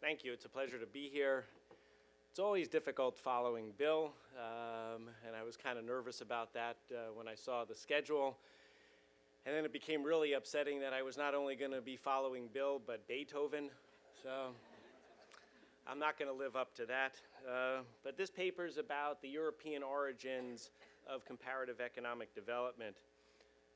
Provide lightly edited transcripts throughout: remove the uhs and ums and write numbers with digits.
Thank you. It's a pleasure to be here. It's always difficult following Bill, and I was kind of nervous about that when I saw the schedule. And then it became really upsetting that I was not only going to be following Bill, but Beethoven. So I'm not going to live up to that. But this paper is about the European origins of comparative economic development.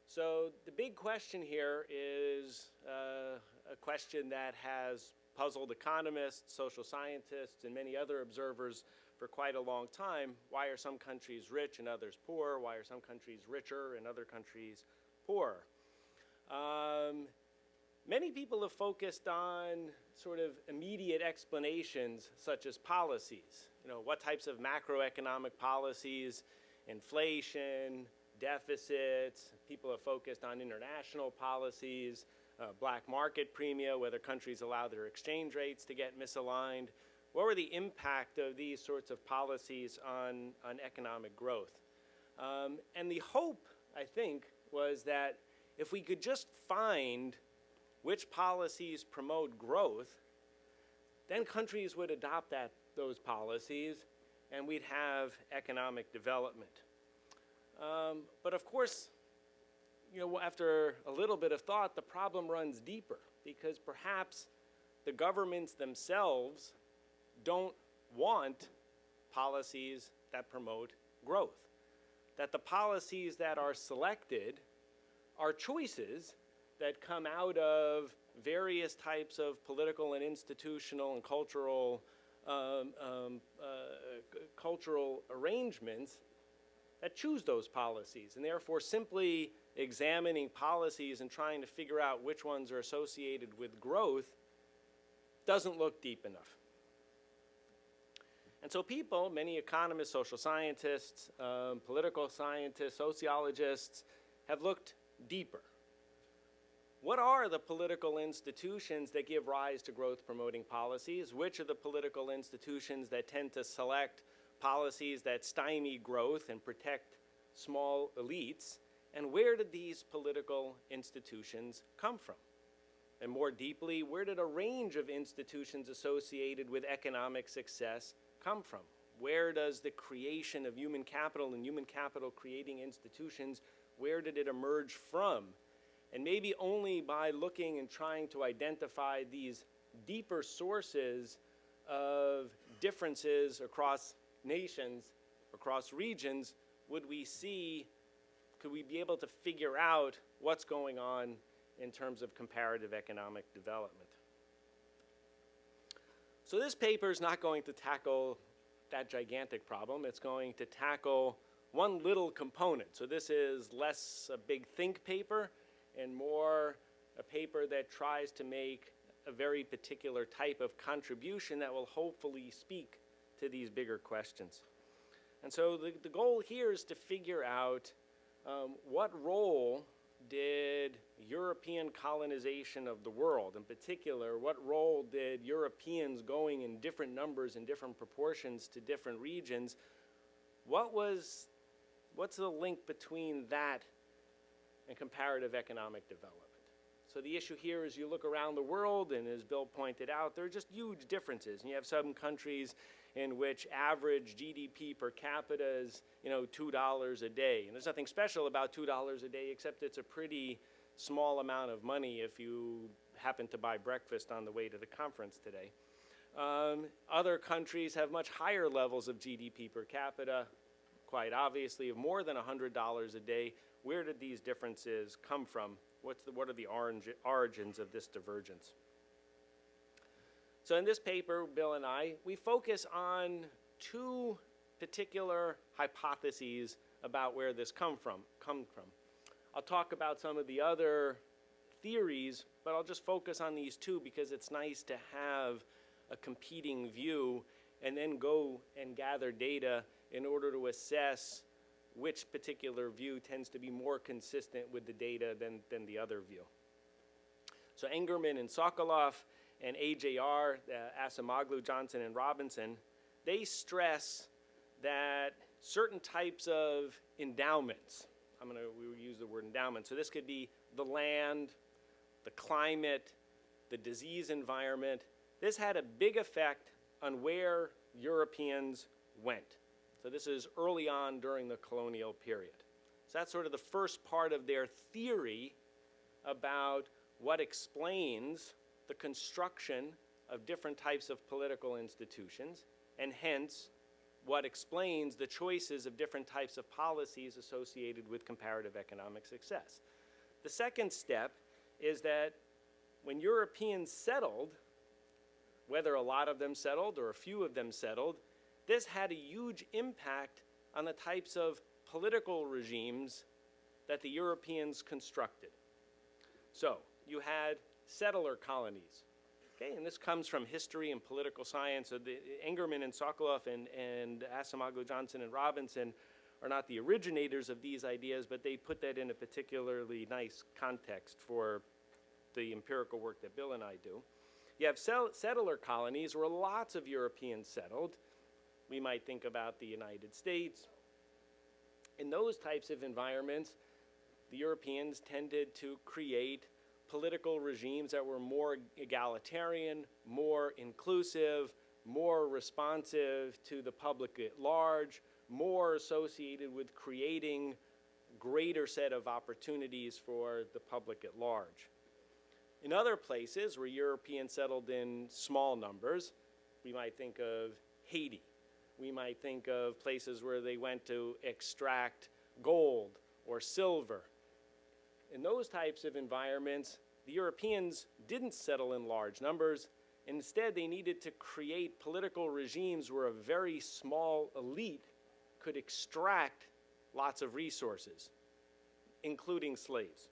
So the big question here is a question that has puzzled economists, social scientists, and many other observers for quite a long time. Why are some countries rich and others poor? Why are some countries richer and other countries poor? Many people have focused on sort of immediate explanations such as policies. What types of macroeconomic policies, inflation, deficits. People have focused on international policies, black market premia, whether countries allow their exchange rates to get misaligned. What were the impact of these sorts of policies on economic growth? And the hope, I think, was that if we could just find which policies promote growth, then countries would adopt those policies and we'd have economic development. But of course, after a little bit of thought, the problem runs deeper because perhaps the governments themselves don't want policies that promote growth. That the policies that are selected are choices that come out of various types of political and institutional and cultural arrangements that choose those policies, and therefore simply examining policies and trying to figure out which ones are associated with growth doesn't look deep enough. And so people, many economists, social scientists, political scientists, sociologists, have looked deeper. What are the political institutions that give rise to growth-promoting policies? Which are the political institutions that tend to select policies that stymie growth and protect small elites? And where did these political institutions come from? And more deeply, where did a range of institutions associated with economic success come from? Where does the creation of human capital and human capital creating institutions, where did it emerge from? And maybe only by looking and trying to identify these deeper sources of differences across nations, across regions, could we be able to figure out what's going on in terms of comparative economic development. So this paper is not going to tackle that gigantic problem. It's going to tackle one little component. So this is less a big think paper and more a paper that tries to make a very particular type of contribution that will hopefully speak to these bigger questions. And so the goal here is to figure out what role did European colonization of the world, in particular, what role did Europeans going in different numbers and different proportions to different regions, what's the link between that and comparative economic development? So the issue here is you look around the world, and as Bill pointed out, there are just huge differences. And you have some countries in which average GDP per capita is, $2 a day. And there's nothing special about $2 a day, except it's a pretty small amount of money if you happen to buy breakfast on the way to the conference today. Other countries have much higher levels of GDP per capita, quite obviously, of more than $100 a day. Where did these differences come from? What are the origins of this divergence? So in this paper, Bill and I, we focus on two particular hypotheses about where this come from. I'll talk about some of the other theories, but I'll just focus on these two because it's nice to have a competing view and then go and gather data in order to assess which particular view tends to be more consistent with the data than the other view. So Engerman and Sokoloff and AJR, Asimoglu, Johnson, and Robinson, they stress that certain types of endowments, we will use the word endowment, so this could be the land, the climate, the disease environment, this had a big effect on where Europeans went. So this is early on during the colonial period. So that's sort of the first part of their theory about what explains the construction of different types of political institutions, and hence what explains the choices of different types of policies associated with comparative economic success. The second step is that when Europeans settled, whether a lot of them settled or a few of them settled, this had a huge impact on the types of political regimes that the Europeans constructed. So you had settler colonies. Okay, and this comes from history and political science. So the Engerman and Sokoloff and Asimago, Johnson and Robinson are not the originators of these ideas, but they put that in a particularly nice context for the empirical work that Bill and I do. You have settler colonies where lots of Europeans settled. We might think about the United States. In those types of environments, the Europeans tended to create political regimes that were more egalitarian, more inclusive, more responsive to the public at large, more associated with creating greater set of opportunities for the public at large. In other places where Europeans settled in small numbers, we might think of Haiti. We might think of places where they went to extract gold or silver. In those types of environments, the Europeans didn't settle in large numbers. Instead, they needed to create political regimes where a very small elite could extract lots of resources, including slaves.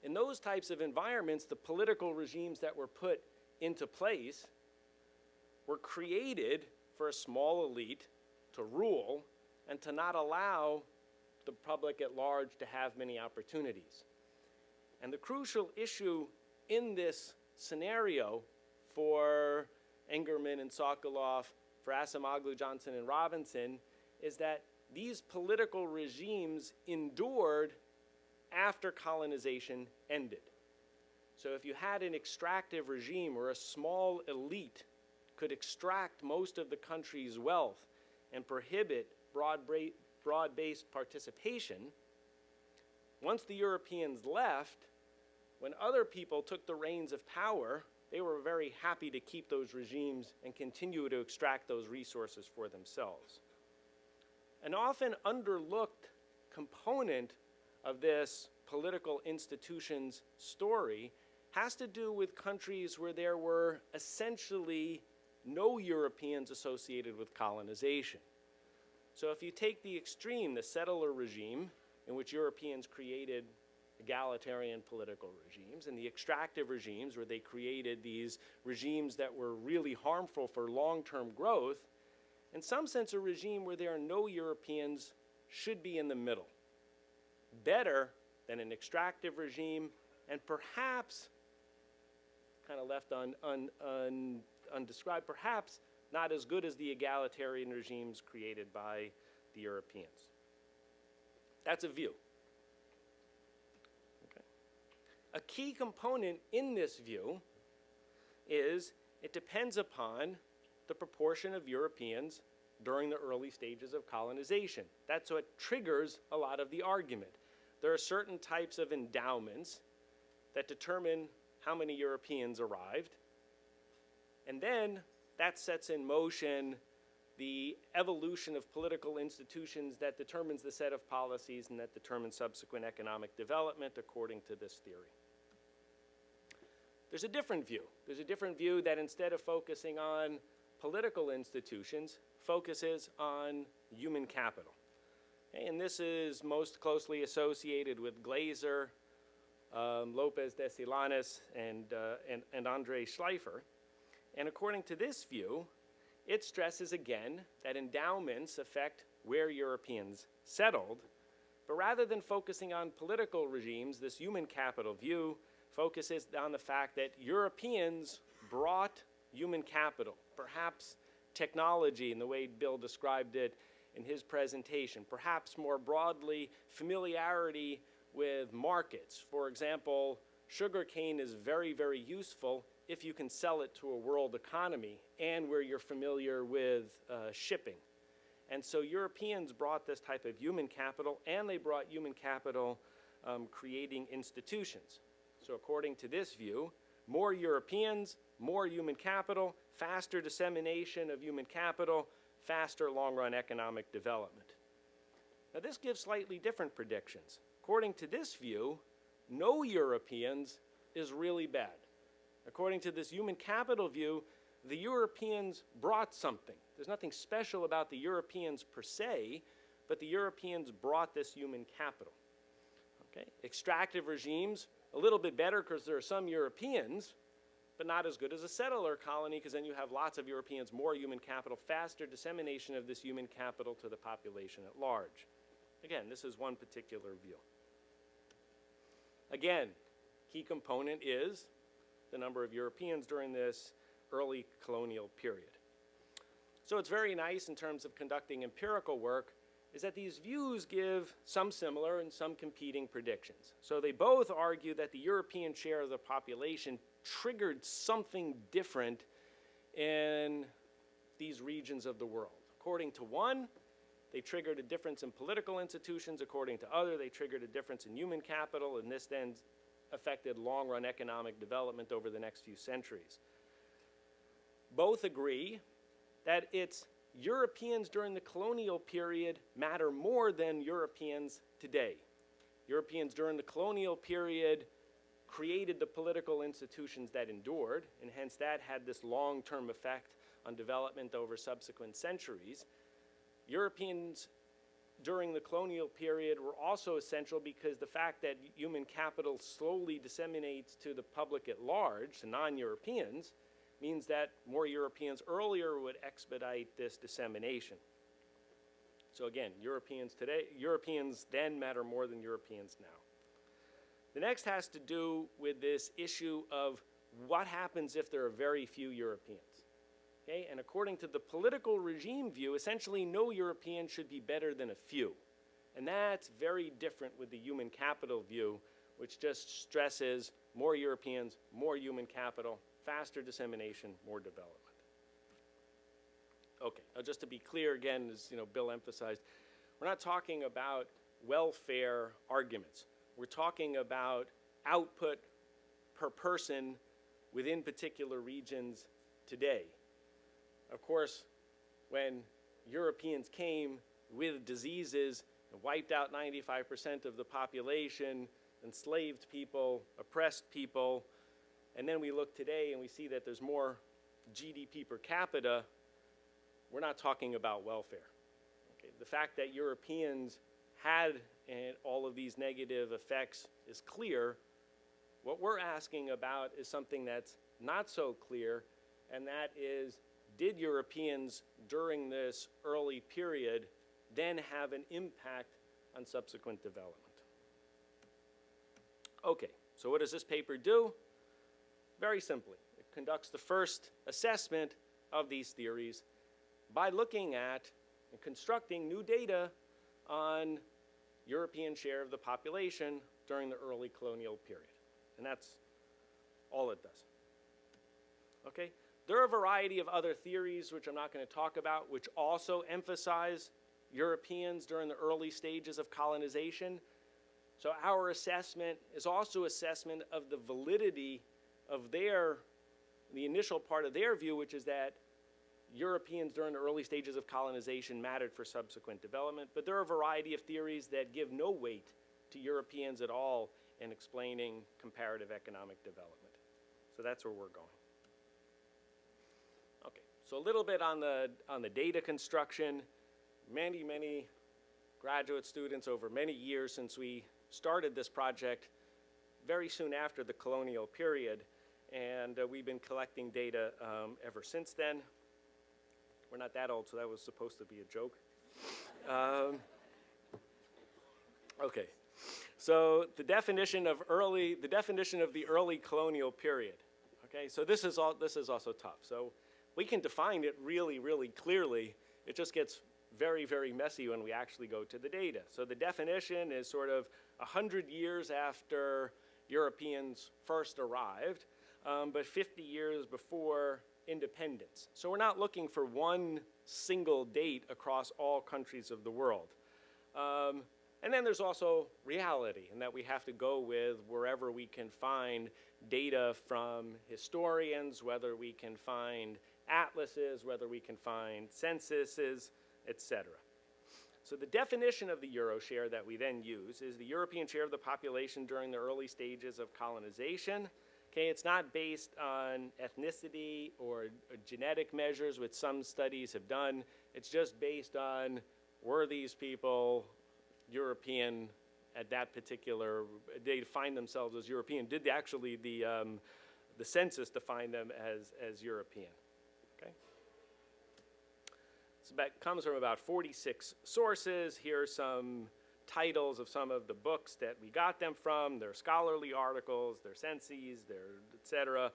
In those types of environments, the political regimes that were put into place were created for a small elite to rule and to not allow the public at large to have many opportunities. And the crucial issue in this scenario for Engerman and Sokoloff, for Asimago, Johnson, and Robinson, is that these political regimes endured after colonization ended. So if you had an extractive regime where a small elite could extract most of the country's wealth and prohibit broad-based participation, once the Europeans left, when other people took the reins of power, they were very happy to keep those regimes and continue to extract those resources for themselves. An often underlooked component of this political institutions story has to do with countries where there were essentially no Europeans associated with colonization. So if you take the extreme, the settler regime, in which Europeans created egalitarian political regimes, and the extractive regimes where they created these regimes that were really harmful for long-term growth, in some sense a regime where there are no Europeans should be in the middle. Better than an extractive regime, and perhaps, kind of left undescribed, perhaps not as good as the egalitarian regimes created by the Europeans. That's a view. Okay. A key component in this view is it depends upon the proportion of Europeans during the early stages of colonization. That's what triggers a lot of the argument. There are certain types of endowments that determine how many Europeans arrived, and then that sets in motion the evolution of political institutions that determines the set of policies and that determines subsequent economic development according to this theory. There's a different view. There's a different view that instead of focusing on political institutions, focuses on human capital. Okay, and this is most closely associated with Glaser, Lopez de Silanes, and Andre Schleifer. And according to this view, it stresses again that endowments affect where Europeans settled, but rather than focusing on political regimes, this human capital view focuses on the fact that Europeans brought human capital, perhaps technology in the way Bill described it in his presentation, perhaps more broadly, familiarity with markets. For example, sugarcane is very, very useful if you can sell it to a world economy and where you're familiar with shipping. And so Europeans brought this type of human capital, and they brought human capital creating institutions. So according to this view, more Europeans, more human capital, faster dissemination of human capital, faster long-run economic development. Now this gives slightly different predictions. According to this view, no Europeans is really bad. According to this human capital view, the Europeans brought something. There's nothing special about the Europeans per se, but the Europeans brought this human capital. Okay? Extractive regimes, a little bit better because there are some Europeans, but not as good as a settler colony, because then you have lots of Europeans, more human capital, faster dissemination of this human capital to the population at large. Again, this is one particular view. Again, key component is the number of Europeans during this early colonial period. So it's very nice in terms of conducting empirical work is that these views give some similar and some competing predictions. So they both argue that the European share of the population triggered something different in these regions of the world. According to one, they triggered a difference in political institutions. According to other, they triggered a difference in human capital, and this then affected long-run economic development over the next few centuries. Both agree that it's Europeans during the colonial period matter more than Europeans today. Europeans during the colonial period created the political institutions that endured, and hence that had this long-term effect on development over subsequent centuries. Europeans during the colonial period were also essential because the fact that human capital slowly disseminates to the public at large, to non-Europeans, means that more Europeans earlier would expedite this dissemination. So again, Europeans then matter more than Europeans now. The next has to do with this issue of what happens if there are very few Europeans. Okay? And according to the political regime view, essentially no European should be better than a few. And that's very different with the human capital view, which just stresses more Europeans, more human capital, faster dissemination, more development. Okay, now just to be clear again, as Bill emphasized, we're not talking about welfare arguments. We're talking about output per person within particular regions today. Of course, when Europeans came with diseases and wiped out 95% of the population, enslaved people, oppressed people, and then we look today and we see that there's more GDP per capita, we're not talking about welfare. Okay? The fact that Europeans had all of these negative effects is clear. What we're asking about is something that's not so clear, and that is, did Europeans during this early period then have an impact on subsequent development? Okay, so what does this paper do? Very simply, it conducts the first assessment of these theories by looking at and constructing new data on European share of the population during the early colonial period. And that's all it does. Okay? There are a variety of other theories, which I'm not going to talk about, which also emphasize Europeans during the early stages of colonization. So our assessment is also assessment of the validity of the initial part of their view, which is that Europeans during the early stages of colonization mattered for subsequent development. But there are a variety of theories that give no weight to Europeans at all in explaining comparative economic development. So that's where we're going. Okay, so a little bit on the data construction. Many graduate students over many years since we started this project, very soon after the colonial period, and we've been collecting data ever since then. We're not that old, so that was supposed to be a joke. Okay, so the definition of the early colonial period. Okay, so this is also tough. So we can define it really clearly. It just gets very messy when we actually go to the data. So the definition is sort of 100 years after Europeans first arrived. but 50 years before independence. So we're not looking for one single date across all countries of the world. And then there's also reality, and that we have to go with wherever we can find data from historians, whether we can find atlases, whether we can find censuses, etc. So the definition of the Euro share that we then use is the European share of the population during the early stages of colonization. Okay, it's not based on ethnicity or genetic measures, which some studies have done. It's just based on, were these people European at that particular, they define themselves as European. Did actually the census define them as European? Okay. So that comes from about 46 sources. Here are some titles of some of the books that we got them from, their scholarly articles, their censuses, their et cetera.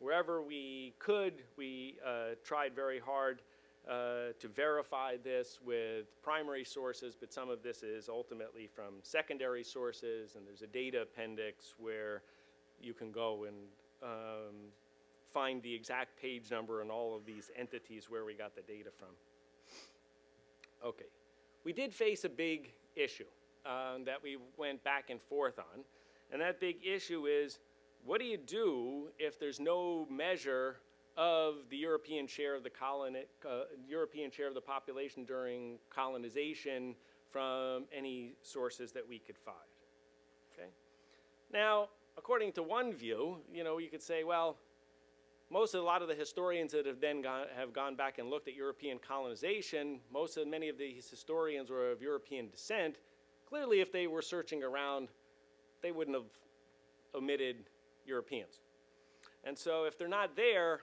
Wherever we could, we tried very hard to verify this with primary sources, but some of this is ultimately from secondary sources, and there's a data appendix where you can go and find the exact page number and all of these entities where we got the data from. Okay, we did face a big issue that we went back and forth on, and that big issue is, what do you do if there's no measure of the European share of the European share of the population during colonization from any sources that we could find? Okay. Now, according to one view, you could say, well, a lot of the historians that have then gone back and looked at European colonization, many of these historians were of European descent. Clearly, if they were searching around, they wouldn't have omitted Europeans. And so if they're not there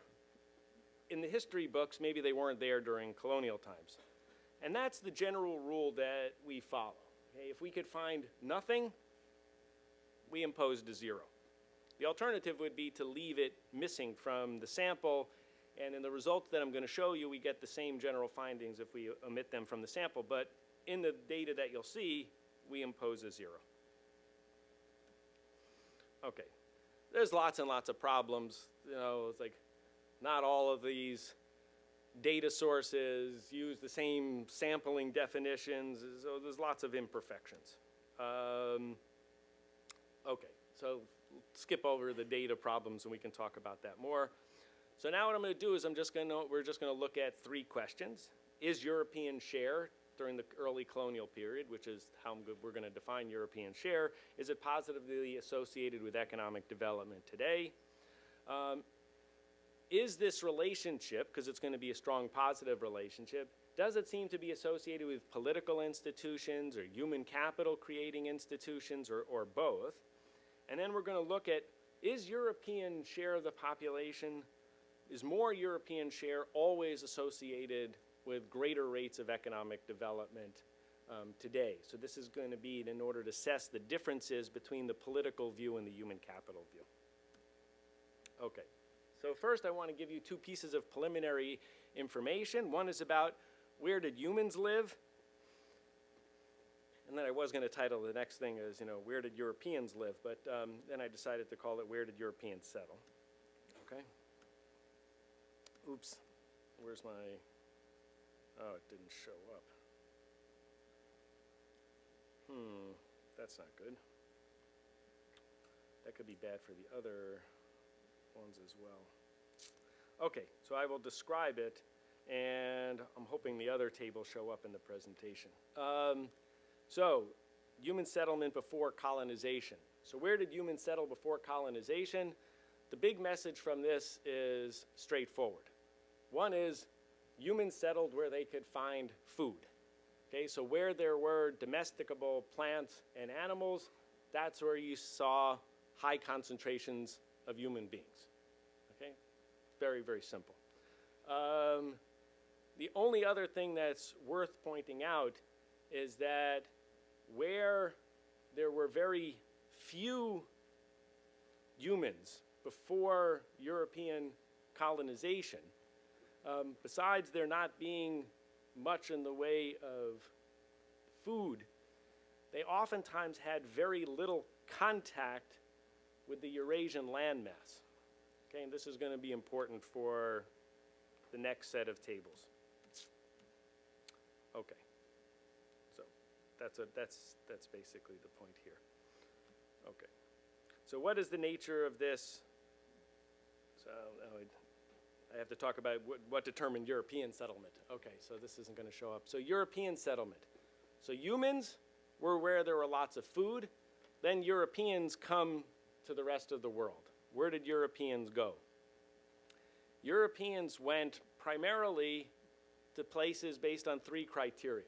in the history books, maybe they weren't there during colonial times. And that's the general rule that we follow. Okay? If we could find nothing, we imposed a 0. The alternative would be to leave it missing from the sample, and in the results that I'm going to show you, we get the same general findings if we omit them from the sample, but in the data that you'll see, we impose a 0. Okay, there's lots and lots of problems. It's like not all of these data sources use the same sampling definitions, so there's lots of imperfections. Okay, so skip over the data problems and we can talk about that more. So now what I'm going to do is we're just going to look at 3 questions. Is European share during the early colonial period, which is how we're going to define European share, is it positively associated with economic development today? Is this relationship, because it's going to be a strong positive relationship, does it seem to be associated with political institutions or human capital creating institutions, or both? And then we're going to look at, is European share of the population, is more European share always associated with greater rates of economic development today? So this is going to be in order to assess the differences between the political view and the human capital view. Okay, so first I want to give you 2 pieces of preliminary information. One is about where did humans live? And then I was going to title the next thing as, where did Europeans live? But then I decided to call it, where did Europeans settle? Okay. Oops. Where's my, oh, it didn't show up. That's not good. That could be bad for the other ones as well. Okay, so I will describe it, and I'm hoping the other tables show up in the presentation. So, human settlement before colonization. So where did humans settle before colonization? The big message from this is straightforward. One is, humans settled where they could find food. Okay, so where there were domesticable plants and animals, that's where you saw high concentrations of human beings. Okay, very, very simple. The only other thing that's worth pointing out is that where there were very few humans before European colonization, besides there not being much in the way of food, they oftentimes had very little contact with the Eurasian landmass. Okay, and this is going to be important for the next set of tables. Okay, so that's basically the point here. Okay, so what is the nature of this? So I have to talk about what determined European settlement. Okay, so this isn't going to show up. So European settlement. So humans were where there were lots of food. Then Europeans come to the rest of the world. Where did Europeans go? Europeans went primarily to places based on three criteria.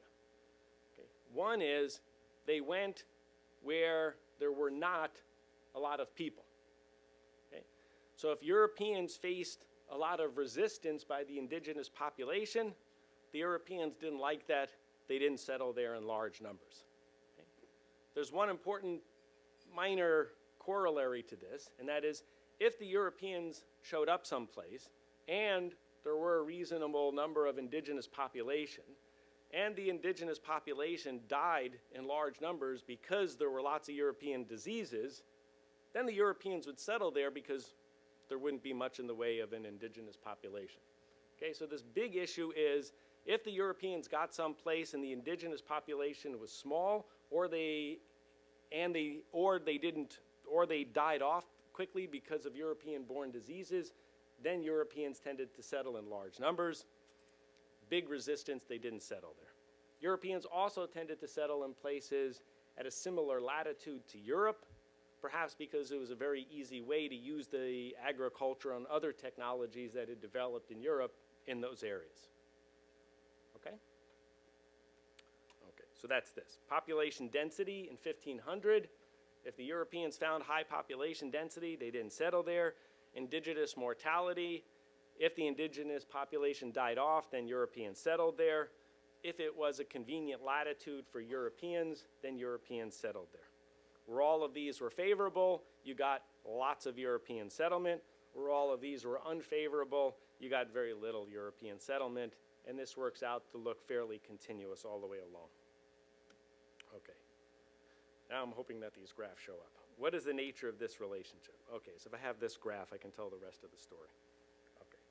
Okay. One is they went where there were not a lot of people. Okay. So if Europeans faced a lot of resistance by the indigenous population, the Europeans didn't like that. They didn't settle there in large numbers. Okay. There's one important minor corollary to this, and that is if the Europeans showed up someplace and there were a reasonable number of indigenous population, and the indigenous population died in large numbers because there were lots of European diseases, then the Europeans would settle there because there wouldn't be much in the way of an indigenous population. Okay, so this big issue is if the Europeans got someplace and the indigenous population was small, or they died off quickly because of European-born diseases, then Europeans tended to settle in large numbers. Big resistance, they didn't settle there. Europeans also tended to settle in places at a similar latitude to Europe, perhaps because it was a very easy way to use the agriculture and other technologies that had developed in Europe in those areas. Okay? Okay, so that's this. Population density in 1500. If the Europeans found high population density, they didn't settle there. Indigenous mortality. If the indigenous population died off, then Europeans settled there. If it was a convenient latitude for Europeans, then Europeans settled there. Where all of these were favorable, you got lots of European settlement. Where all of these were unfavorable, you got very little European settlement, and this works out to look fairly continuous all the way along. Okay. Now I'm hoping that these graphs show up. What is the nature of this relationship? Okay, so if I have this graph, I can tell the rest of the story. Okay.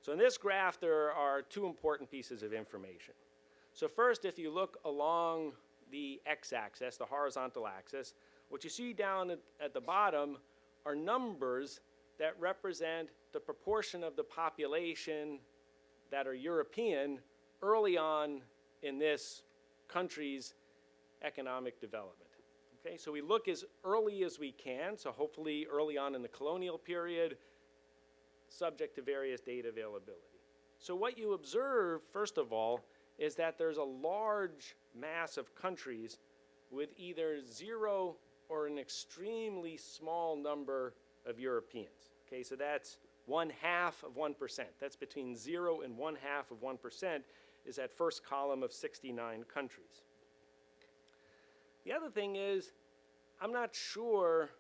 So in this graph, there are two important pieces of information. So first, if you look along the x-axis, the horizontal axis, what you see down at the bottom are numbers that represent the proportion of the population that are European early on in this country's economic development. Okay, so we look as early as we can, so hopefully early on in the colonial period, subject to various data availability. So what you observe, first of all, is that there's a large mass of countries with either zero or an extremely small number of Europeans. Okay, so that's 1/2 of 1%. That's between 0 and 1/2 of 1% is that first column of 69 countries. The other thing is, I'm not sure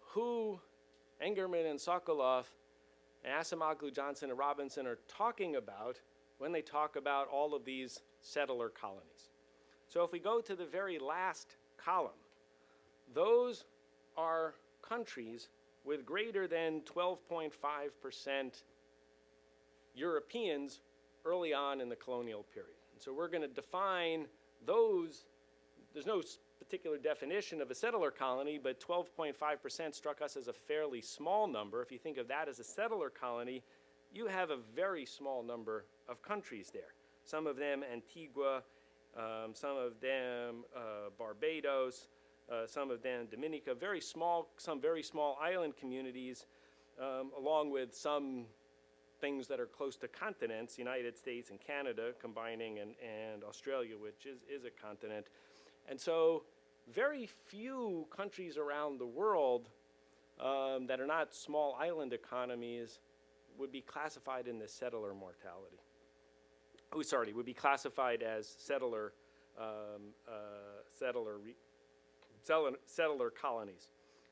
who Engerman and Sokolov and Asimoglu, Johnson, and Robinson are talking about when they talk about all of these settler colonies. So if we go to the very last column, those are countries with greater than 12.5% Europeans early on in the colonial period. And so we're going to define those. There's no particular definition of a settler colony, but 12.5% struck us as a fairly small number. If you think of that as a settler colony, you have a very small number of countries there. Some of them Antigua, some of them Barbados, some of them Dominica, some very small island communities, along with some things that are close to continents, United States and Canada combining, and Australia, which is a continent. And so very few countries around the world that are not small island economies would be classified in this settler mortality. Oh, sorry, would be classified as settler colonies.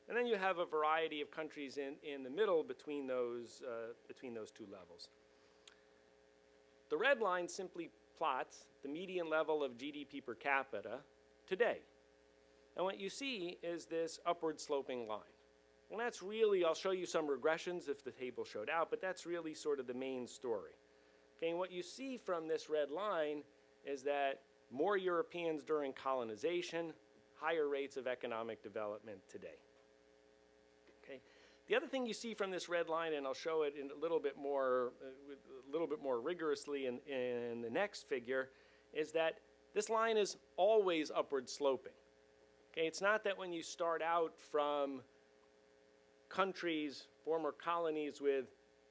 And then you have a variety of countries in the middle between those two levels. The red line simply plots the median level of GDP per capita today. And what you see is this upward sloping line. And that's really, I'll show you some regressions if the table showed out, but that's really sort of the main story. Okay, and what you see from this red line is that more Europeans during colonization, higher rates of economic development today. Okay. The other thing you see from this red line, and I'll show it in a little bit more rigorously in the next figure, is that this line is always upward sloping. Okay, it's not that when you start out from countries, former colonies with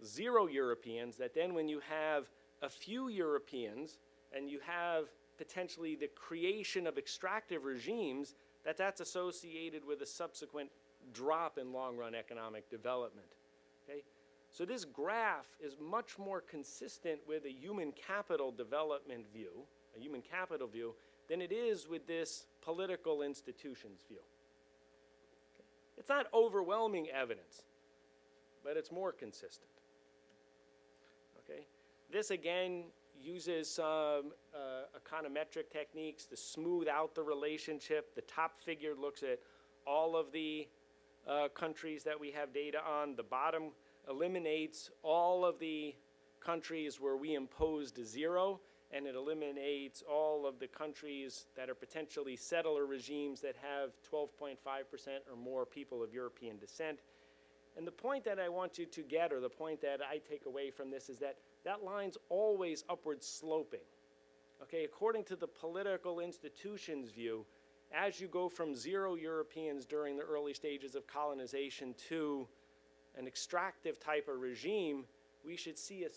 0 Europeans, that then when you have a few Europeans and you have potentially the creation of extractive regimes, that's associated with a subsequent drop in long-run economic development. Okay? So this graph is much more consistent with a human capital development view, a human capital view, than it is with this political institutions view. Okay? It's not overwhelming evidence, but it's more consistent. Okay? This again uses some econometric techniques to smooth out the relationship. The top figure looks at all of the countries that we have data on. The bottom eliminates all of the countries where we imposed 0, and it eliminates all of the countries that are potentially settler regimes that have 12.5% or more people of European descent. And the point that I want you to get, or the point that I take away from this, is that that line's always upward sloping. Okay, according to the political institutions view, as you go from 0 Europeans during the early stages of colonization to an extractive type of regime, we should see a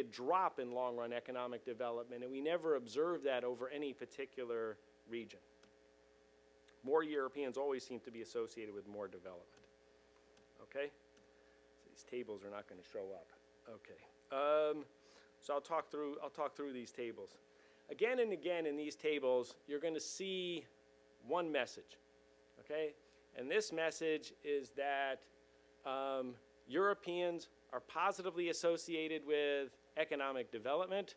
drop in long-run economic development, and we never observe that over any particular region. More Europeans always seem to be associated with more development. Okay? So these tables are not going to show up. Okay. So I'll talk through these tables. Again and again in these tables, you're going to see one message. Okay? And this message is that Europeans are positively associated with economic development,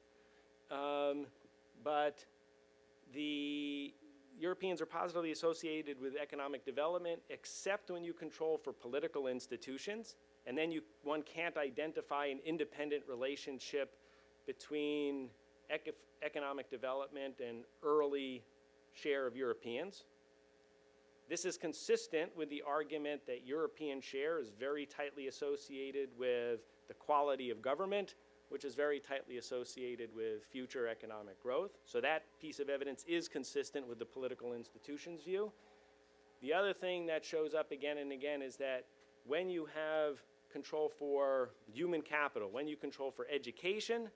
but the Europeans are positively associated with economic development except when you control for political institutions, and then one can't identify an independent relationship between economic development and early share of Europeans. This is consistent with the argument that European share is very tightly associated with the quality of government, which is very tightly associated with future economic growth. So that piece of evidence is consistent with the political institutions view. The other thing that shows up again and again is that when you have control for human capital, when you control for education,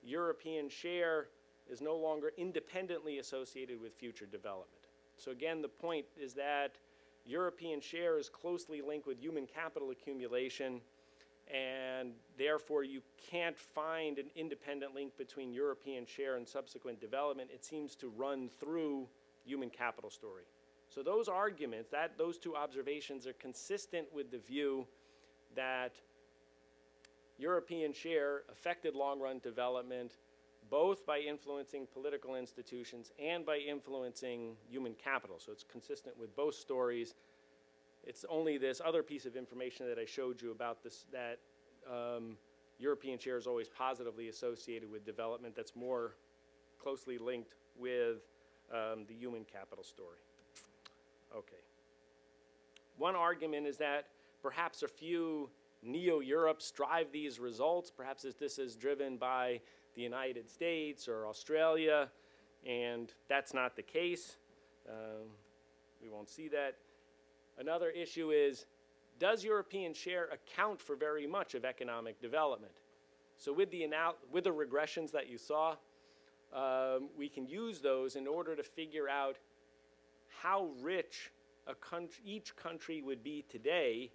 European share is no longer independently associated with future development. So again, the point is that European share is closely linked with human capital accumulation, and therefore you can't find an independent link between European share and subsequent development. It seems to run through human capital story. So those arguments, those two observations are consistent with the view that European share affected long-run development both by influencing political institutions and by influencing human capital. So it's consistent with both stories. It's only this other piece of information that I showed you about this, that European share is always positively associated with development that's more closely linked with the human capital story. Okay. One argument is that perhaps a few neo-Europes drive these results. Perhaps this is driven by the United States or Australia, and that's not the case. We won't see that. Another issue is, does European share account for very much of economic development? So with the regressions that you saw, we can use those in order to figure out how rich each country would be today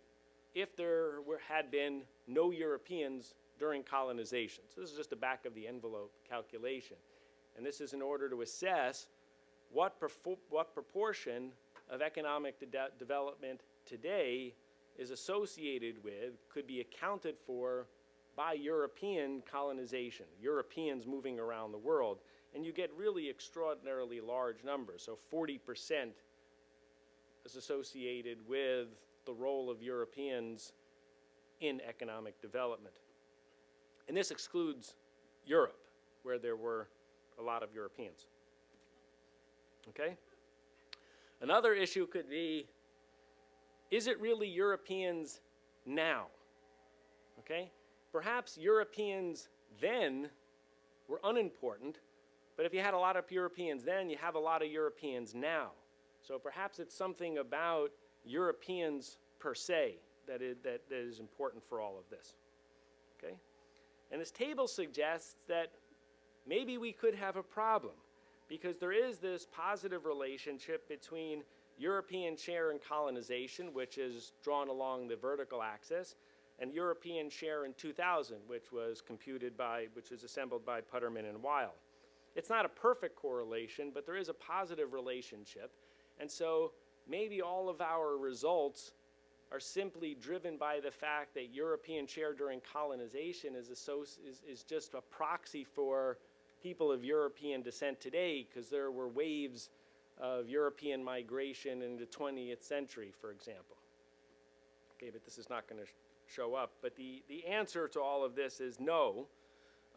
if there had been no Europeans during colonization. So this is just a back of the envelope calculation. And this is in order to assess what proportion of economic development today is associated with, could be accounted for by European colonization, Europeans moving around the world. And you get really extraordinarily large numbers. So 40% is associated with the role of Europeans in economic development. And this excludes Europe, where there were a lot of Europeans. Okay? Another issue could be, is it really Europeans now? Okay? Perhaps Europeans then were unimportant, but if you had a lot of Europeans then, you have a lot of Europeans now. So perhaps it's something about Europeans per se that is important for all of this. Okay? And this table suggests that maybe we could have a problem, because there is this positive relationship between European share in colonization, which is drawn along the vertical axis, and European share in 2000, which was assembled by Putterman and Weil. It's not a perfect correlation, but there is a positive relationship. And so maybe all of our results are simply driven by the fact that European share during colonization is just a proxy for people of European descent today, because there were waves of European migration in the 20th century, for example. Okay, but this is not going to show up. But the answer to all of this is no,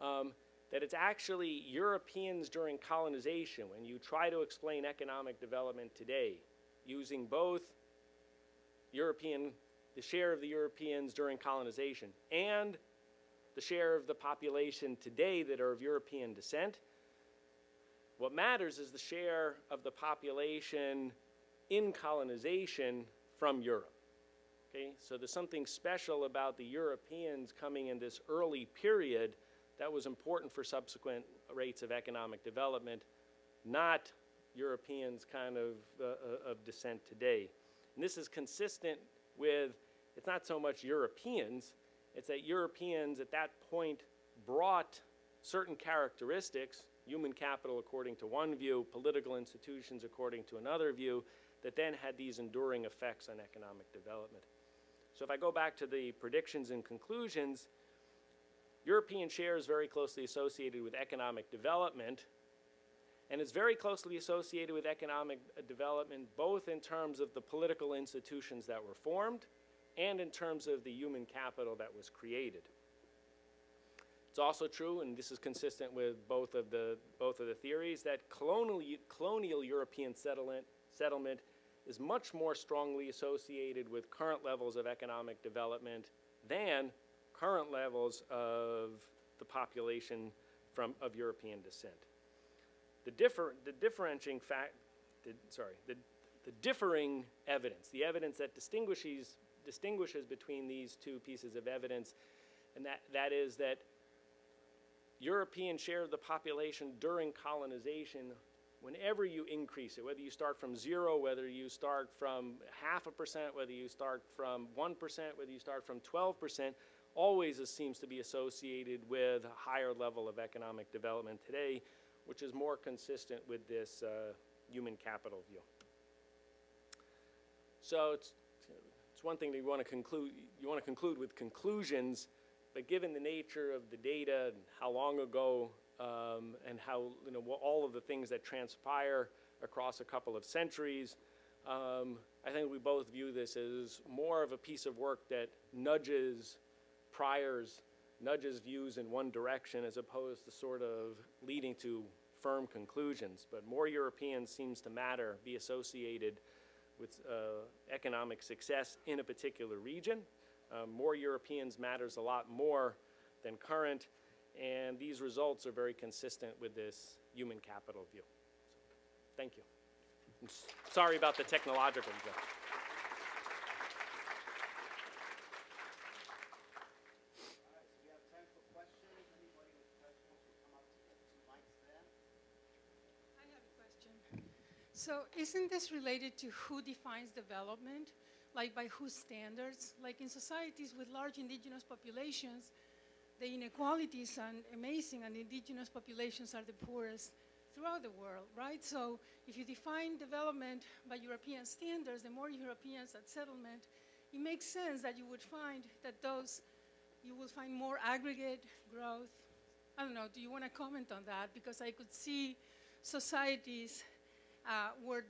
that it's actually Europeans during colonization. When you try to explain economic development today, using both the share of the Europeans during colonization and the share of the population today that are of European descent, what matters is the share of the population in colonization from Europe. Okay? So there's something special about the Europeans coming in this early period that was important for subsequent rates of economic development, not Europeans kind of descent today. And this is consistent with, it's not so much Europeans, it's that Europeans at that point brought certain characteristics, human capital according to one view, political institutions according to another view, that then had these enduring effects on economic development. So if I go back to the predictions and conclusions, European share is very closely associated with economic development, and it's very closely associated with economic development both in terms of the political institutions that were formed and in terms of the human capital that was created. It's also true, and this is consistent with both of the theories, that colonial European settlement is much more strongly associated with current levels of economic development than current levels of the population of European descent. The differing evidence, the evidence that distinguishes between these two pieces of evidence, and that is that European share of the population during colonization, whenever you increase it, whether you start from 0, whether you start from 0.5%, whether you start from 1%, whether you start from 12%, always seems to be associated with a higher level of economic development today, which is more consistent with this human capital view. So it's one thing that you want to conclude with conclusions, but given the nature of the data and how long ago and how all of the things that transpire across a couple of centuries, I think we both view this as more of a piece of work that nudges views in one direction as opposed to sort of leading to firm conclusions. But more Europeans seems to be associated with economic success in a particular region. More Europeans matters a lot more than current, and these results are very consistent with this human capital view. So, thank you. I'm sorry about the technological stuff. So isn't this related to who defines development? Like by whose standards? Like in societies with large indigenous populations, the inequalities are amazing, and indigenous populations are the poorest throughout the world, right? So if you define development by European standards, the more Europeans at settlement, it makes sense that you would find that you will find more aggregate growth. I don't know, do you want to comment on that? Because I could see societies where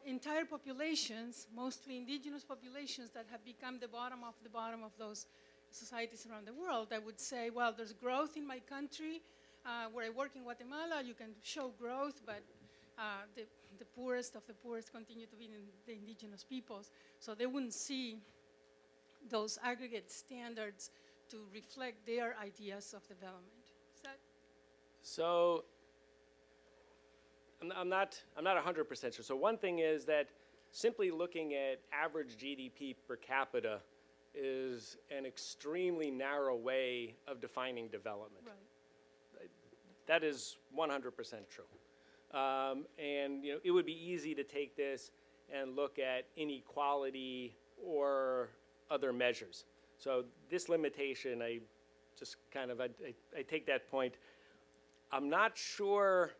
entire populations, mostly indigenous populations, that have become the bottom of those societies around the world, that would say, well, there's growth in my country. Where I work in Guatemala, you can show growth, but the poorest of the poorest continue to be the indigenous peoples. So they wouldn't see those aggregate standards to reflect their ideas of development. Is that? So I'm not 100% sure. So one thing is that simply looking at average GDP per capita is an extremely narrow way of defining development. Right. That is 100% true. And it would be easy to take this and look at inequality or other measures. So this limitation, I just kind of, I take that point. I'm not sure,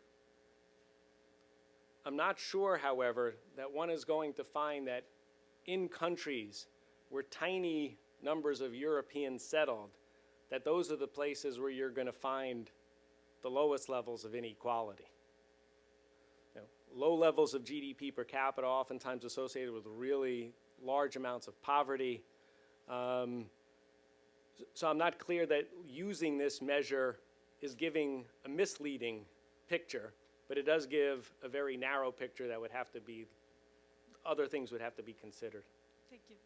however, that one is going to find that in countries where tiny numbers of Europeans settled, that those are the places where you're going to find the lowest levels of inequality. Low levels of GDP per capita oftentimes associated with really large amounts of poverty. So I'm not clear that using this measure is giving a misleading picture, but it does give a very narrow picture that would have to be, other things would have to be considered. Thank you.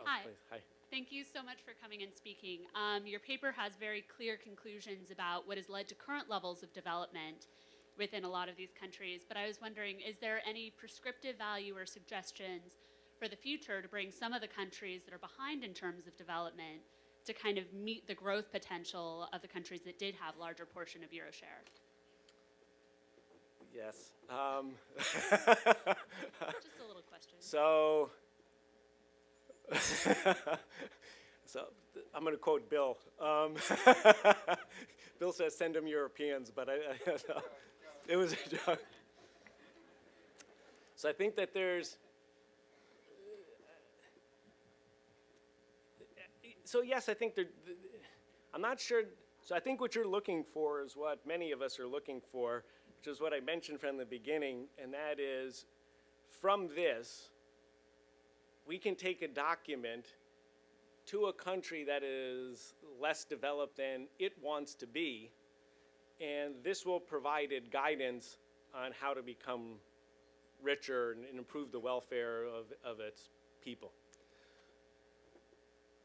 Hi. Please. Hi. Thank you so much for coming and speaking. Your paper has very clear conclusions about what has led to current levels of development within a lot of these countries, but I was wondering, is there any prescriptive value or suggestions for the future to bring some of the countries that are behind in terms of development to kind of meet the growth potential of the countries that did have larger portion of Euro share? Yes. Just a little question. So I'm going to quote Bill. Bill says, "Send them Europeans," but it was a joke. So I think that there's. So yes, I think I'm not sure. So I think what you're looking for is what many of us are looking for, which is what I mentioned from the beginning, and that is, from this, we can take a document to a country that is less developed than it wants to be, and this will provide it guidance on how to become richer and improve the welfare of its people.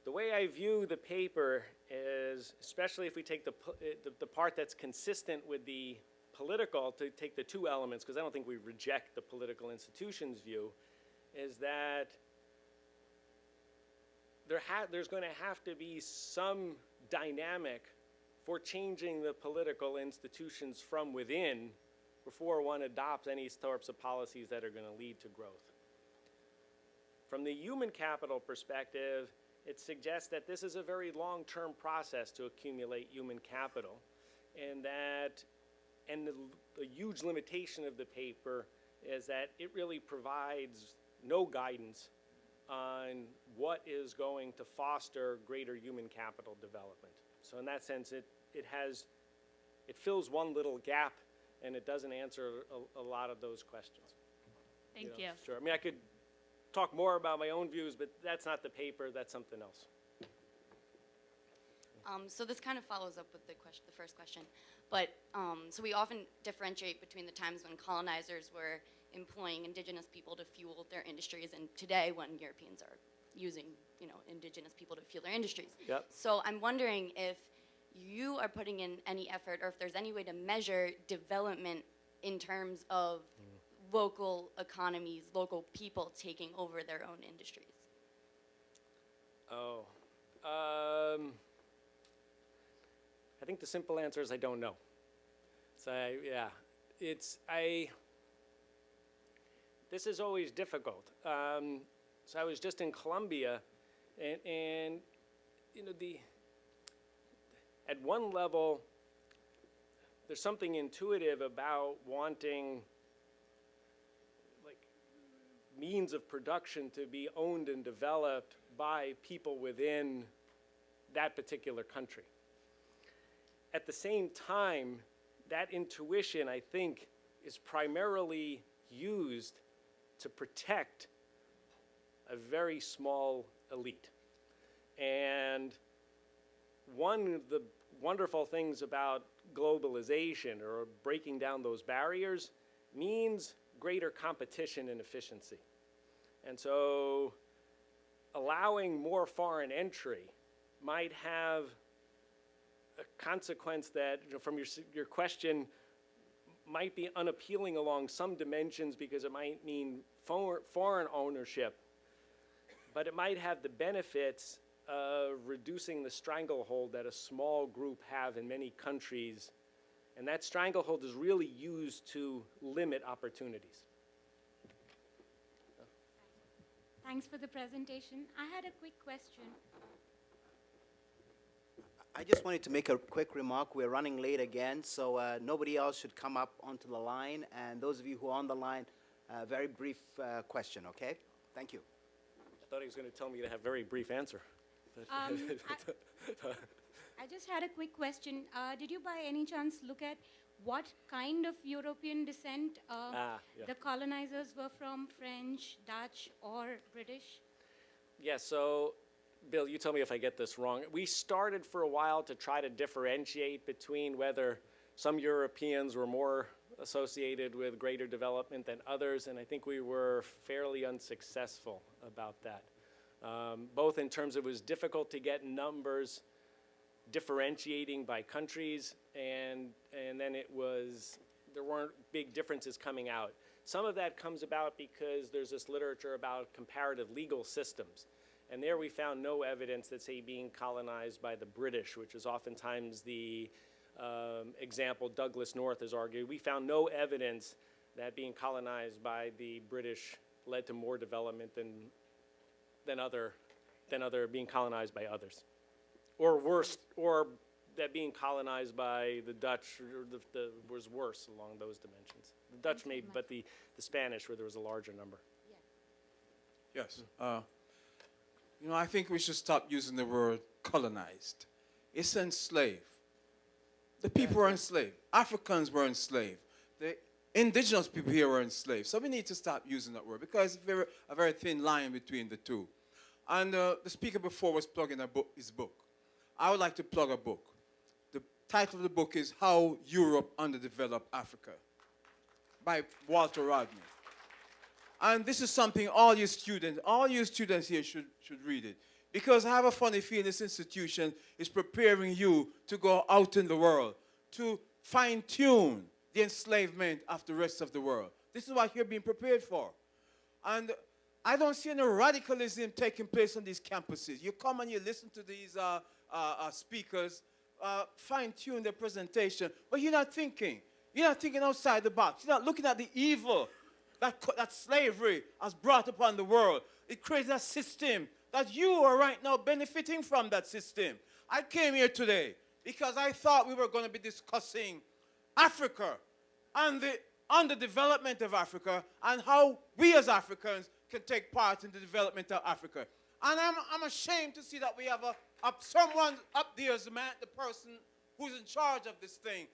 The way I view the paper is, especially if we take the part that's consistent with the political, to take the two elements, because I don't think we reject the political institutions view, is that there's going to have to be some dynamic for changing the political institutions from within before one adopts any sorts of policies that are going to lead to growth. From the human capital perspective, it suggests that this is a very long-term process to accumulate human capital, and the huge limitation of the paper is that it really provides no guidance on what is going to foster greater human capital development. So in that sense, it fills one little gap, and it doesn't answer a lot of those questions. Thank you. Sure. I mean, I could talk more about my own views, but that's not the paper, that's something else. So this kind of follows up with the first question. But so we often differentiate between the times when colonizers were employing indigenous people to fuel their industries, and today when Europeans are using, indigenous people to fuel their industries. Yep. So I'm wondering if you are putting in any effort, or if there's any way to measure development in terms of local economies, local people taking over their own industries. Oh. I think the simple answer is I don't know. So this is always difficult. So I was just in Colombia, and at one level, there's something intuitive about wanting means of production to be owned and developed by people within that particular country. At the same time, that intuition, I think, is primarily used to protect a very small elite. And one of the wonderful things about globalization or breaking down those barriers means greater competition and efficiency. And so allowing more foreign entry might have a consequence that, from your question, might be unappealing along some dimensions because it might mean foreign ownership, but it might have the benefits of reducing the stranglehold that a small group have in many countries, and that stranglehold is really used to limit opportunities. Thanks for the presentation. I had a quick question. I just wanted to make a quick remark. We're running late again, so nobody else should come up onto the line. And those of you who are on the line, very brief question, okay? Thank you. I thought he was going to tell me to have a very brief answer. I just had a quick question. Did you by any chance look at what kind of European descent Yeah. the colonizers were from, French, Dutch, or British? Yeah, so, Bill, you tell me if I get this wrong. We started for a while to try to differentiate between whether some Europeans were more associated with greater development than others, and I think we were fairly unsuccessful about that. Both in terms of it was difficult to get numbers differentiating by countries, and then there weren't big differences coming out. Some of that comes about because there's this literature about comparative legal systems. And there we found no evidence that, say, being colonized by the British, which is oftentimes the example Douglas North has argued, we found no evidence that being colonized by the British led to more development than other being colonized by others. Or worse, or that being colonized by the Dutch was worse along those dimensions. The Dutch maybe, but the Spanish, where there was a larger number. Yes. I think we should stop using the word colonized. It's enslaved. The people were enslaved. Africans were enslaved. The indigenous people here were enslaved. So we need to stop using that word because it's a very thin line between the two. And the speaker before was plugging his book. I would like to plug a book. The title of the book is How Europe Underdeveloped Africa by Walter Rodney. And this is something all you students here should read it. Because I have a funny feeling this institution is preparing you to go out in the world, to fine-tune the enslavement of the rest of the world. This is what you're being prepared for. And I don't see any radicalism taking place on these campuses. You come and you listen to these speakers fine-tune their presentation, but you're not thinking. You're not thinking outside the box. You're not looking at the evil that slavery has brought upon the world. It creates a system that you are right now benefiting from that system. I came here today because I thought we were going to be discussing Africa and the underdevelopment of Africa and how we as Africans can take part in the development of Africa. And I'm ashamed to see that we have someone up there as the person who's in charge of this thing.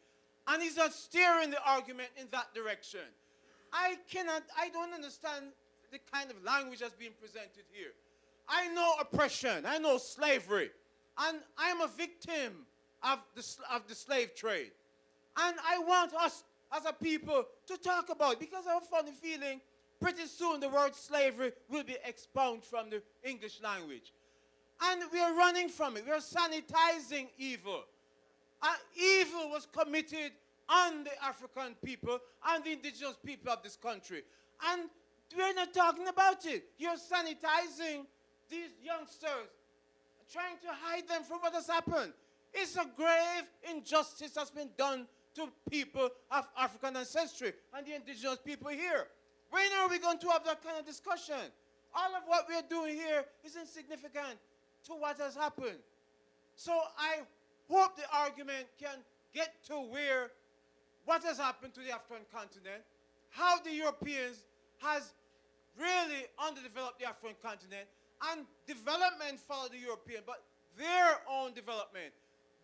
And he's not steering the argument in that direction. I don't understand the kind of language that's being presented here. I know oppression, I know slavery, and I am a victim of the slave trade. And I want us as a people to talk about it because I have a funny feeling pretty soon the word slavery will be expunged from the English language. And we are running from it. We are sanitizing evil. Evil was committed on the African people and the indigenous people of this country. And we're not talking about it. You're sanitizing these youngsters, trying to hide them from what has happened. It's a grave injustice that's been done to people of African ancestry and the indigenous people here. When are we going to have that kind of discussion? All of what we're doing here is insignificant to what has happened. So I hope the argument can get to where what has happened to the African continent, how the Europeans has really underdeveloped the African continent, and development followed the European, but their own development.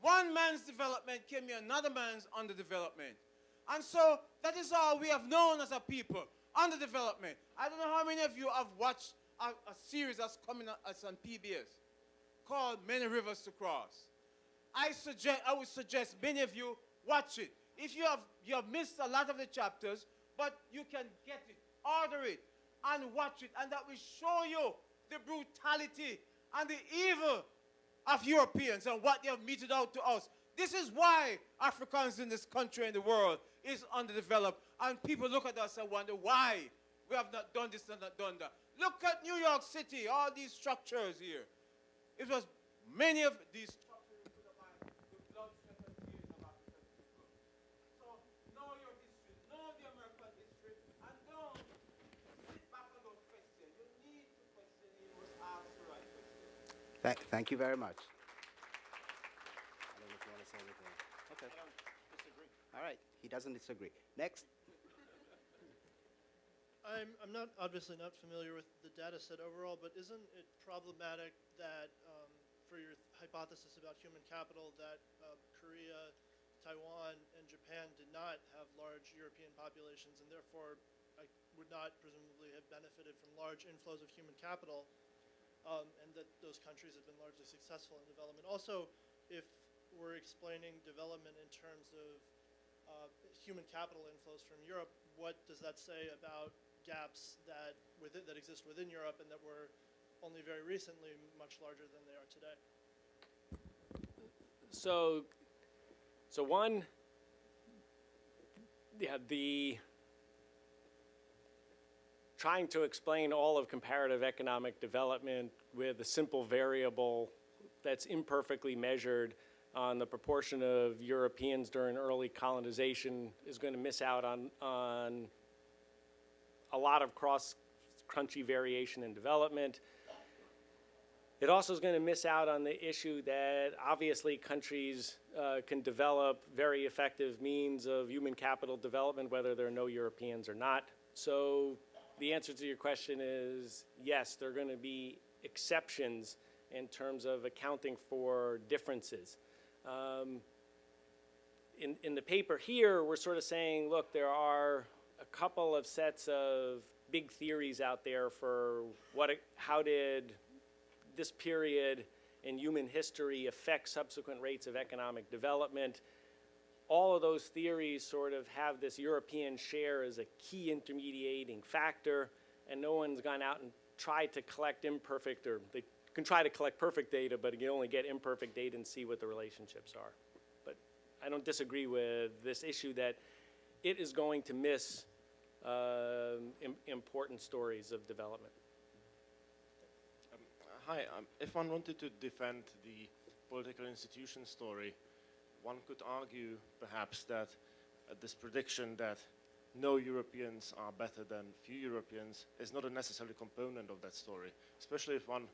One man's development can be another man's underdevelopment. And so that is all we have known as a people, underdevelopment. I don't know how many of you have watched a series that's coming on PBS called Many Rivers to Cross. I would suggest many of you watch it. If you have missed a lot of the chapters, but you can get it, order it, and watch it, and that will show you the brutality and the evil of Europeans and what they have meted out to us. This is why Africans in this country and the world is underdeveloped, and people look at us and wonder why we have not done this and not done that. Look at New York City, all these structures here. It was many of these structures put up by the blood, sweat, and tears of African people. So know your history, know the American history, and don't sit back and don't question. You need to question, you must ask the right questions. Thank you very much. I don't know if you want to say anything. Okay. I don't disagree. All right. He doesn't disagree. Next. I'm not obviously not familiar with the data set overall, but isn't it problematic that for your hypothesis about human capital that Korea, Taiwan, and Japan did not have large European populations and therefore would not presumably have benefited from large inflows of human capital, and that those countries have been largely successful in development? Also, if we're explaining development in terms of human capital inflows from Europe, what does that say about gaps that exist within Europe and that were only very recently much larger than they are today? So one, trying to explain all of comparative economic development with a simple variable that's imperfectly measured on the proportion of Europeans during early colonization is going to miss out on a lot of cross-country variation in development. It also is going to miss out on the issue that obviously countries can develop very effective means of human capital development, whether there are no Europeans or not. So the answer to your question is yes, there are going to be exceptions in terms of accounting for differences. In the paper here, we're sort of saying, look, there are a couple of sets of big theories out there for how did this period in human history affect subsequent rates of economic development. All of those theories sort of have this European share as a key intermediating factor, and no one's gone out and tried to collect imperfect, or they can try to collect perfect data, but you can only get imperfect data and see what the relationships are. But I don't disagree with this issue that it is going to miss important stories of development. Hi, if one wanted to defend the political institution story, one could argue perhaps that this prediction that no Europeans are better than few Europeans is not a necessary component of that story, especially if one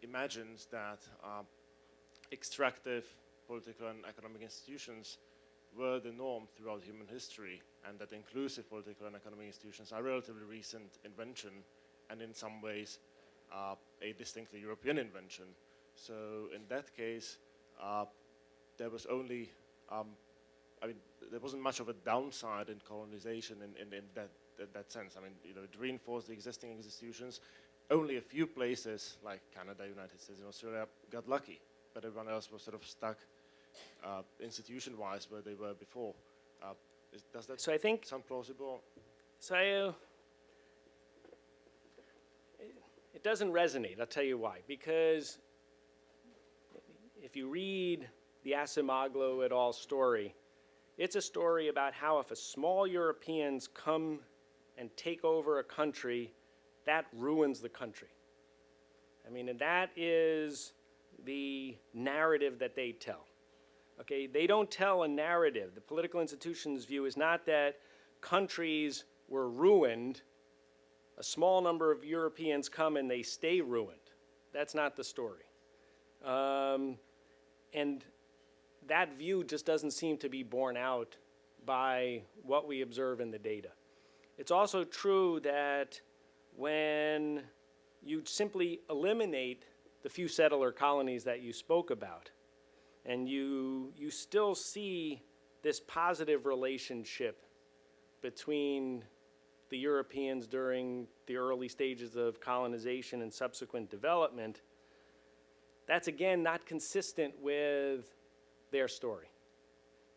imagines that extractive political and economic institutions were the norm throughout human history, and that inclusive political and economic institutions are a relatively recent invention, and in some ways a distinctly European invention. So in that case, there was only, there wasn't much of a downside in colonization in that sense. I mean, it reinforced the existing institutions. Only a few places, like Canada, United States, and Australia, got lucky, but everyone else was sort of stuck institution-wise where they were before. Does that sound plausible? So it doesn't resonate. I'll tell you why. Because if you read the Acemoglu et al. Story, it's a story about how if a small Europeans come and take over a country, that ruins the country. I mean, and that is the narrative that they tell. Okay, they don't tell a narrative. The political institutions' view is not that countries were ruined, a small number of Europeans come and they stay ruined. That's not the story. And that view just doesn't seem to be borne out by what we observe in the data. It's also true that when you simply eliminate the few settler colonies that you spoke about, and you still see this positive relationship between the Europeans during the early stages of colonization and subsequent development, that's again not consistent with their story.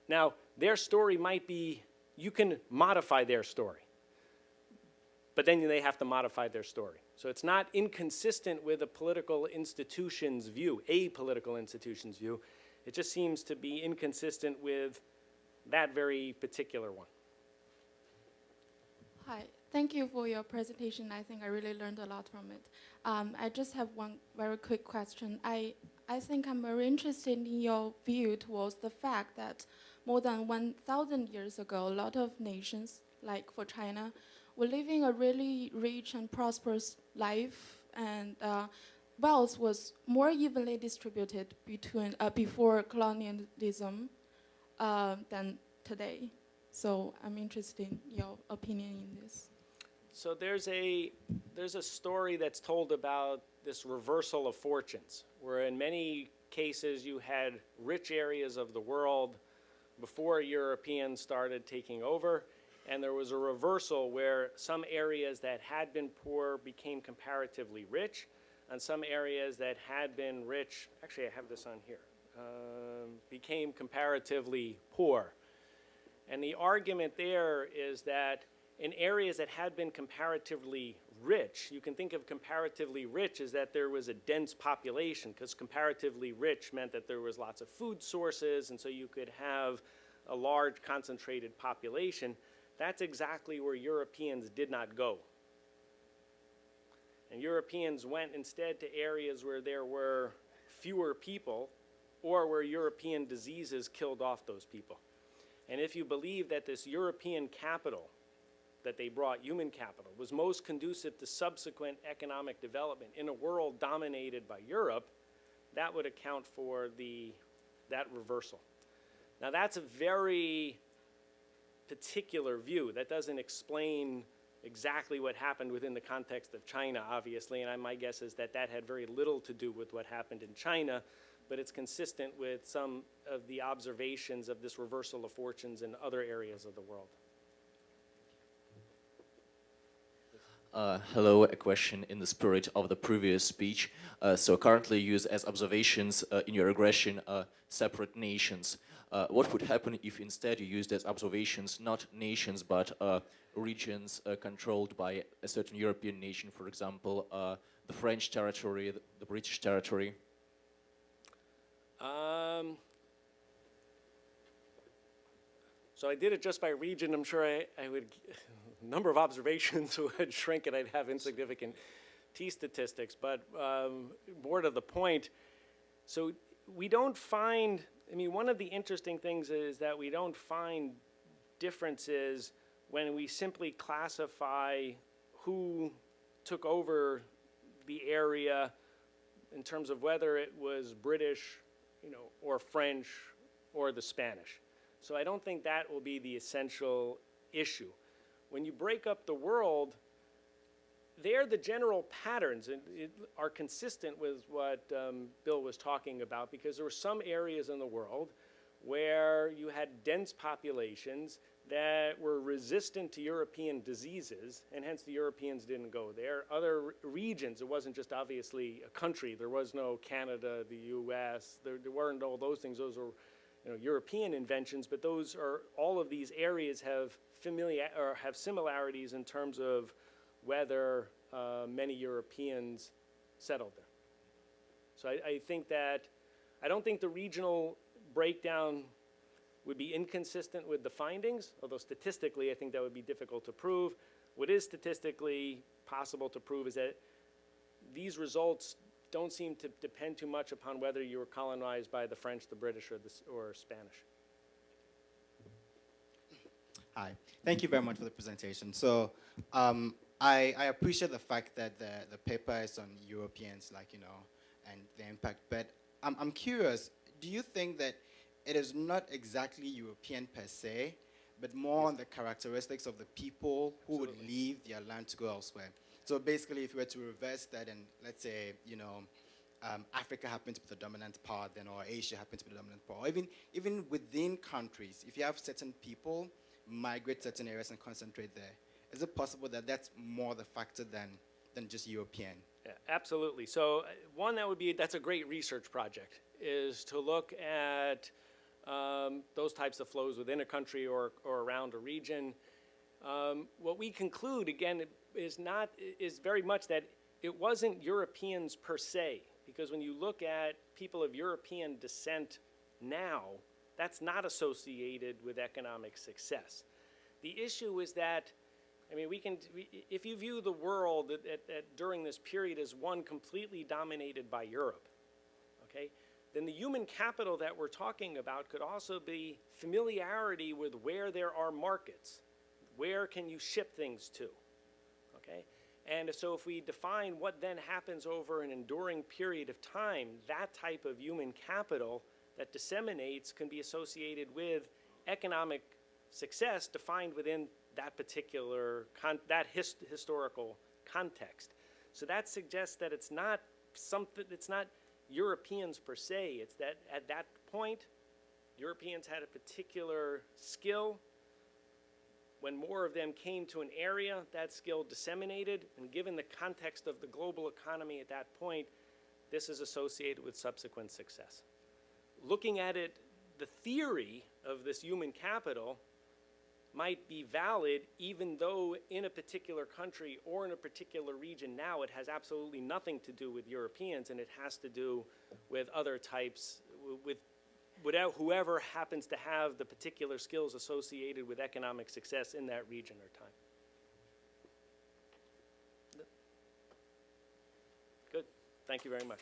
Now, their story might be, you can modify their story, but then they have to modify their story. So it's not inconsistent with a political institution's view, a political institution's view. It just seems to be inconsistent with that very particular one. Hi, thank you for your presentation. I think I really learned a lot from it. I just have one very quick question. I think I'm very interested in your view towards the fact that more than 1,000 years ago, a lot of nations, like for China, were living a really rich and prosperous life, and wealth was more evenly distributed between, before colonialism than today. So I'm interested in your opinion in this. So there's a story that's told about this reversal of fortunes, where in many cases you had rich areas of the world before Europeans started taking over, and there was a reversal where some areas that had been poor became comparatively rich, and some areas that had been rich, actually I have this on here, became comparatively poor. And the argument there is that in areas that had been comparatively rich, you can think of comparatively rich as that there was a dense population, because comparatively rich meant that there was lots of food sources, and so you could have a large concentrated population. That's exactly where Europeans did not go. And Europeans went instead to areas where there were fewer people, or where European diseases killed off those people. And if you believe that this European capital that they brought, human capital, was most conducive to subsequent economic development in a world dominated by Europe, that would account for that reversal. Now that's a very particular view. That doesn't explain exactly what happened within the context of China, obviously, and my guess is that that had very little to do with what happened in China, but it's consistent with some of the observations of this reversal of fortunes in other areas of the world. Hello, a question in the spirit of the previous speech. So currently you use as observations in your regression separate nations. What would happen if instead you used as observations not nations but regions controlled by a certain European nation, for example, the French territory, the British territory? So I did it just by region. I'm sure I would, number of observations would shrink and I'd have insignificant T statistics, but more to the point, so we don't find, I mean, one of the interesting things is that we don't find differences when we simply classify who took over the area in terms of whether it was British, or French, or the Spanish. So I don't think that will be the essential issue. When you break up the world, there the general patterns are consistent with what Bill was talking about, because there were some areas in the world where you had dense populations that were resistant to European diseases, and hence the Europeans didn't go there. Other regions, it wasn't just obviously a country. There was no Canada, the US, there weren't all those things. Those were European inventions, but those are, all of these areas have similarities in terms of whether many Europeans settled there. So I think that, I don't think the regional breakdown would be inconsistent with the findings, although statistically I think that would be difficult to prove. What is statistically possible to prove is that these results don't seem to depend too much upon whether you were colonized by the French, the British, or Spanish. Hi, thank you very much for the presentation. So I appreciate the fact that the paper is on Europeans, and the impact, but I'm curious, do you think that it is not exactly European per se, but more on the characteristics of the people who would leave their land to go elsewhere? So basically, if we were to reverse that and let's say, Africa happens to be the dominant part, then or Asia happens to be the dominant part, or even within countries, if you have certain people migrate certain areas and concentrate there, is it possible that that's more the factor than just European? Yeah, absolutely. So one that's a great research project, is to look at those types of flows within a country or around a region. What we conclude, again, is very much that it wasn't Europeans per se, because when you look at people of European descent now, that's not associated with economic success. The issue is that, I mean, if you view the world during this period as one completely dominated by Europe, okay, then the human capital that we're talking about could also be familiarity with where there are markets. Where can you ship things to, okay? And so if we define what then happens over an enduring period of time, that type of human capital that disseminates can be associated with economic success defined within that particular historical context. So that suggests that it's not Europeans per se. It's that at that point, Europeans had a particular skill. When more of them came to an area, that skill disseminated, and given the context of the global economy at that point, this is associated with subsequent success. Looking at it, the theory of this human capital might be valid even though in a particular country or in a particular region now it has absolutely nothing to do with Europeans, and it has to do with other types, with whoever happens to have the particular skills associated with economic success in that region or time. Good. Thank you very much.